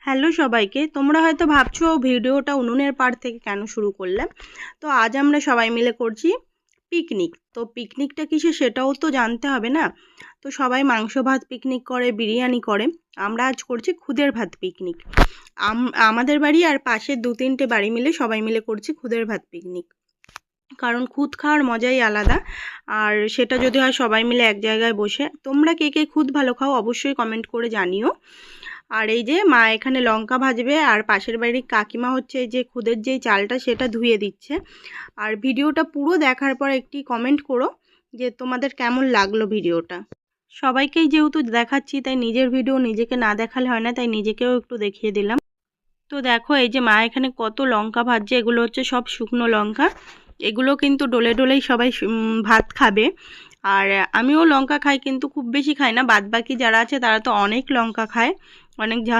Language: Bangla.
হ্যালো সবাইকে, তোমরা হয়তো ভাবছো ভিডিওটা উনুনের পাড় থেকে কেন শুরু করলাম। তো আজ আমরা সবাই মিলে করছি পিকনিক। তো পিকনিকটা কিসে সেটাও তো জানতে হবে না। তো সবাই মাংস ভাত পিকনিক করে, বিরিয়ানি করে, আমরা আজ করছি খুদের ভাত পিকনিক। আমাদের বাড়ি আর পাশের 2-3টে বাড়ি মিলে সবাই মিলে করছি খুদের ভাত পিকনিক। কারণ খুদ খাওয়ার মজাই আলাদা, আর সেটা যদি হয় সবাই মিলে এক জায়গায় বসে। তোমরা কে কে খুদ ভালো খাও অবশ্যই কমেন্ট করে জানিও। আর এই যে মা এখানে লঙ্কা ভাজবে, আর পাশের বাড়ির কাকিমা হচ্ছে এই যে খুদের যেই চালটা সেটা ধুয়ে দিচ্ছে। আর ভিডিওটা পুরো দেখার পর একটি কমেন্ট করো যে তোমাদের কেমন লাগলো ভিডিওটা। সবাইকেই যেহেতু দেখাচ্ছি তাই নিজের ভিডিও নিজেকে না দেখালে হয় না, তাই নিজেকেও একটু দেখিয়ে দিলাম। তো দেখো এই যে মা এখানে কত লঙ্কা ভাজছে, এগুলো হচ্ছে সব শুকনো লঙ্কা। এগুলো কিন্তু ডলে ডলেই সবাই ভাত খাবে। আর আমিও লঙ্কা খাই, কিন্তু খুব বেশি খাই না, বাদ বাকি যারা আছে তারা তো অনেক লঙ্কা খায়, অনেক ঝাল।